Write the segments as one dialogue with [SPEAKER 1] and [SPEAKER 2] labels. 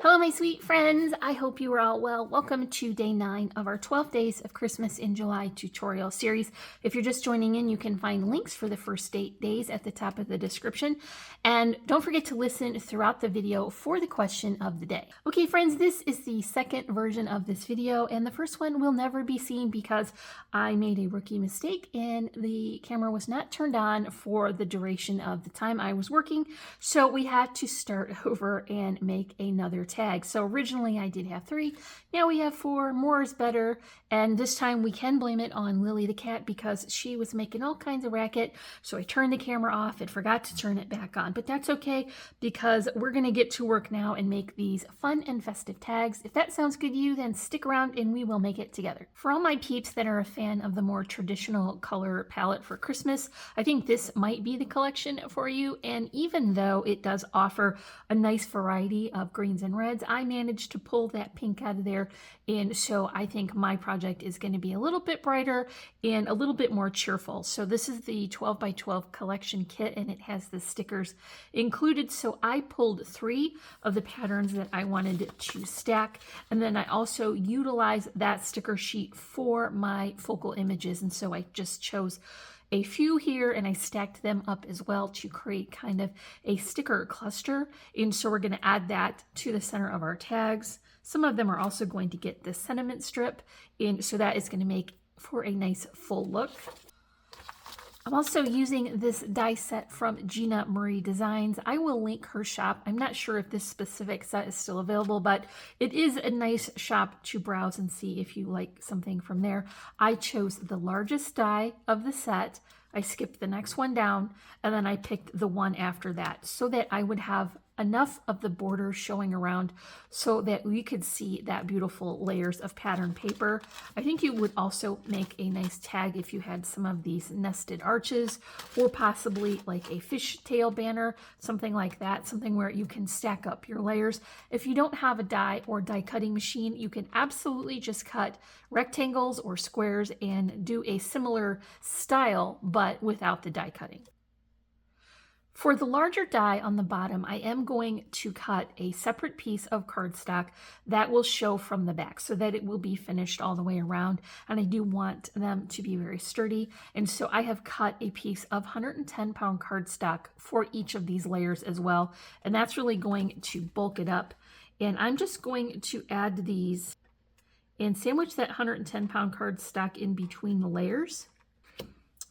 [SPEAKER 1] Hello, my sweet friends. I hope you are all well. Welcome to day 9 of our 12 Days of Christmas in July tutorial series. If you're just joining in, you can find links for the first 8 days at the top of the description. And don't forget to listen throughout the video for the question of the day. Okay, friends, this is the second version of this video, and the first one will never be seen because I made a rookie mistake and the camera was not turned on for the duration of the time I was working. So we had to start over and make another tag. So originally I did have 3, now we have 4. More is better, and this time we can blame it on Lily the cat because she was making all kinds of racket. So I turned the camera off and forgot to turn it back on, but that's okay because we're gonna get to work now and make these fun and festive tags. If that sounds good to you, then stick around and we will make it together. For all my peeps that are a fan of the more traditional color palette for Christmas, I think this might be the collection for you. And even though it does offer a nice variety of greens and reds, I managed to pull that pink out of there, and so I think my project is going to be a little bit brighter and a little bit more cheerful. So this is the 12 by 12 collection kit, and it has the stickers included. So I pulled 3 of the patterns that I wanted to stack, and then I also utilized that sticker sheet for my focal images, and so I just chose a few here and I stacked them up as well to create kind of a sticker cluster. And so we're going to add that to the center of our tags. Some of them are also going to get the sentiment strip, and so that is going to make for a nice full look. I'm also using this die set from Gina Marie Designs. I will link her shop. I'm not sure if this specific set is still available, but it is a nice shop to browse and see if you like something from there. I chose the largest die of the set. I skipped the next one down, and then I picked the one after that so that I would have enough of the border showing around so that we could see that beautiful layers of pattern paper. I think you would also make a nice tag if you had some of these nested arches, or possibly like a fishtail banner, something like that, something where you can stack up your layers. If you don't have a die or die cutting machine, you can absolutely just cut rectangles or squares and do a similar style, but without the die cutting. For the larger die on the bottom, I am going to cut a separate piece of cardstock that will show from the back so that it will be finished all the way around. And I do want them to be very sturdy. And so I have cut a piece of 110-pound cardstock for each of these layers as well. And that's really going to bulk it up. And I'm just going to add these and sandwich that 110-pound cardstock in between the layers.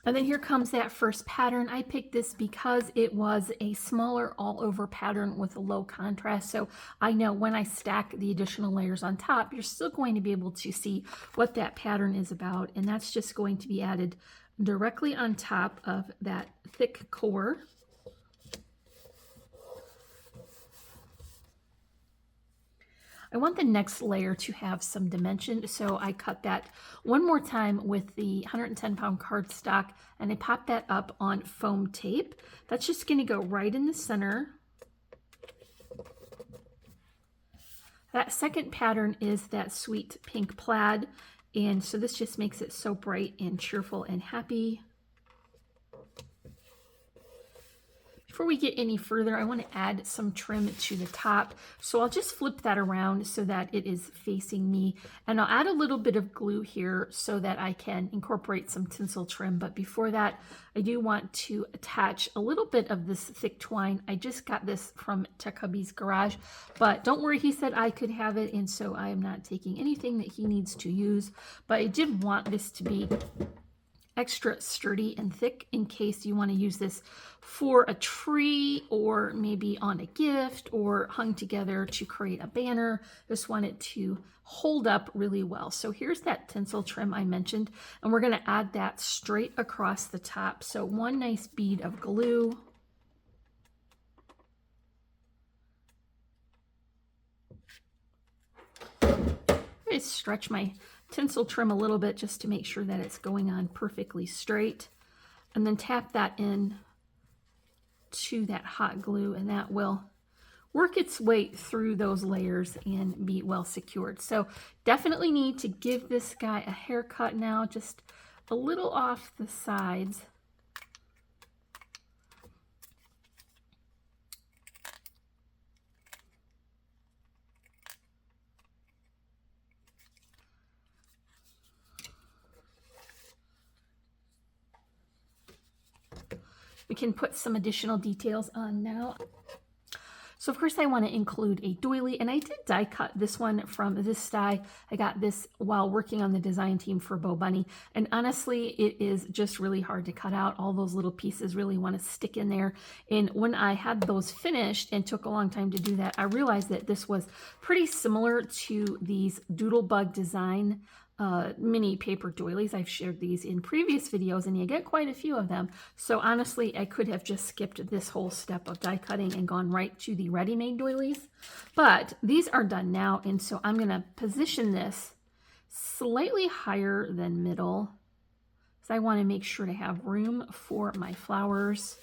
[SPEAKER 1] And then here comes that first pattern. I picked this because it was a smaller all over pattern with a low contrast. So I know when I stack the additional layers on top, you're still going to be able to see what that pattern is about. And that's just going to be added directly on top of that thick core. I want the next layer to have some dimension, so I cut that one more time with the 110-pound cardstock, and I popped that up on foam tape. That's just going to go right in the center. That second pattern is that sweet pink plaid, and so this just makes it so bright and cheerful and happy. Before we get any further, I want to add some trim to the top. So I'll just flip that around so that it is facing me. And I'll add a little bit of glue here so that I can incorporate some tinsel trim. But before that, I do want to attach a little bit of this thick twine. I just got this from Tech Hubby's garage, but don't worry, he said I could have it. And so I am not taking anything that he needs to use. But I did want this to be extra sturdy and thick in case you want to use this for a tree or maybe on a gift or hung together to create a banner. Just want it to hold up really well. So here's that tinsel trim I mentioned, and we're going to add that straight across the top. So one nice bead of glue. I stretch my tinsel trim a little bit just to make sure that it's going on perfectly straight, and then tap that in to that hot glue, and that will work its way through those layers and be well secured. So definitely need to give this guy a haircut now, just a little off the sides. we can put some additional details on now. So of course I want to include a doily, and I did die cut this one from this die. I got this while working on the design team for Bo Bunny, and honestly it is just really hard to cut out. All those little pieces really want to stick in there, and when I had those finished and took a long time to do that, I realized that this was pretty similar to these Doodlebug design mini paper doilies. I've shared these in previous videos and you get quite a few of them. So honestly, I could have just skipped this whole step of die cutting and gone right to the ready-made doilies. But these are done now, and so I'm going to position this slightly higher than middle, because I want to make sure to have room for my flowers.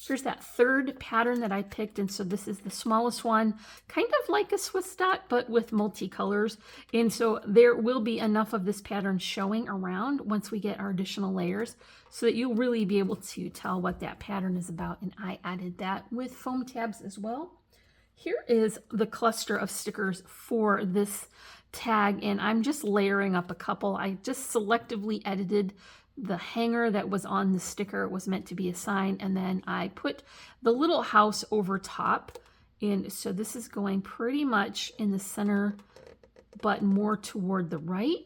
[SPEAKER 1] Here's that third pattern that I picked, and so this is the smallest one, kind of like a Swiss dot, but with multicolors. And so there will be enough of this pattern showing around once we get our additional layers, so that you'll really be able to tell what that pattern is about. And I added that with foam tabs as well. Here is the cluster of stickers for this tag, and I'm just layering up a couple. I just selectively edited the hanger that was on the sticker. Was meant to be a sign, and then I put the little house over top, and so this is going pretty much in the center but more toward the right.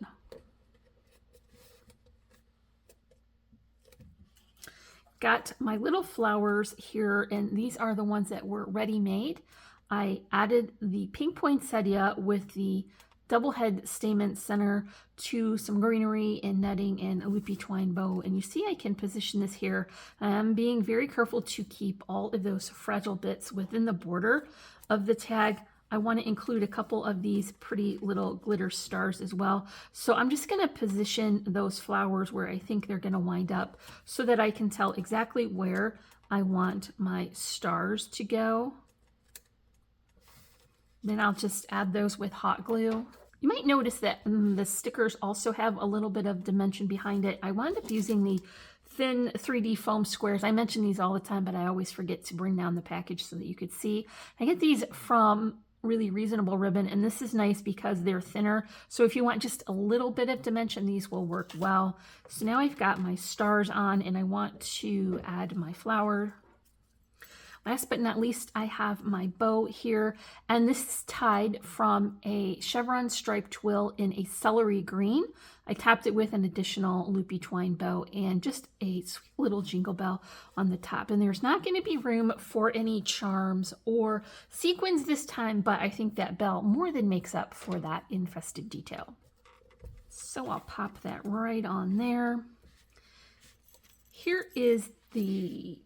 [SPEAKER 1] Got my little flowers here, and these are the ones that were ready made. I added the pink poinsettia with the double head stamen center to some greenery and netting and a loopy twine bow. And you see I can position this here. I'm being very careful to keep all of those fragile bits within the border of the tag. I want to include a couple of these pretty little glitter stars as well. So I'm just going to position those flowers where I think they're going to wind up, so that I can tell exactly where I want my stars to go. Then I'll just add those with hot glue. You might notice that the stickers also have a little bit of dimension behind it. I wound up using the thin 3D foam squares. I mention these all the time, but I always forget to bring down the package so that you could see. I get these from Really Reasonable Ribbon, and this is nice because they're thinner. So if you want just a little bit of dimension, these will work well. So now I've got my stars on, and I want to add my flower. Last but not least, I have my bow here, and this is tied from a chevron striped twill in a celery green. I topped it with an additional loopy twine bow and just a sweet little jingle bell on the top. And there's not going to be room for any charms or sequins this time, but I think that bell more than makes up for that infested detail. So I'll pop that right on there. Here is the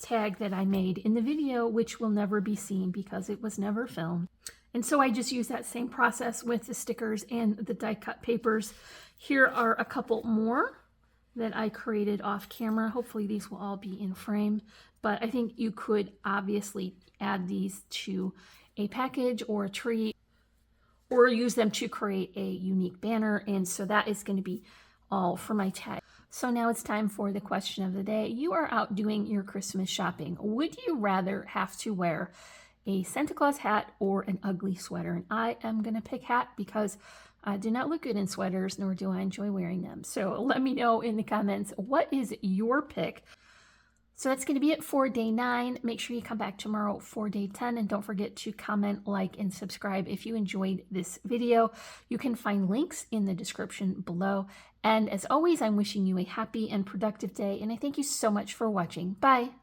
[SPEAKER 1] tag that I made in the video, which will never be seen because it was never filmed. And so I just use that same process with the stickers and the die cut papers. Here are a couple more that I created off camera. Hopefully these will all be in frame, but I think you could obviously add these to a package or a tree, or use them to create a unique banner. And so that is going to be all for my tag. So now it's time for the question of the day. You are out doing your Christmas shopping. Would you rather have to wear a Santa Claus hat or an ugly sweater? And I am going to pick hat because I do not look good in sweaters, nor do I enjoy wearing them. So let me know in the comments, what is your pick? So that's going to be it for day 9. Make sure you come back tomorrow for day 10, and don't forget to comment, like, and subscribe if you enjoyed this video. You can find links in the description below. And as always, I'm wishing you a happy and productive day, and I thank you so much for watching. Bye!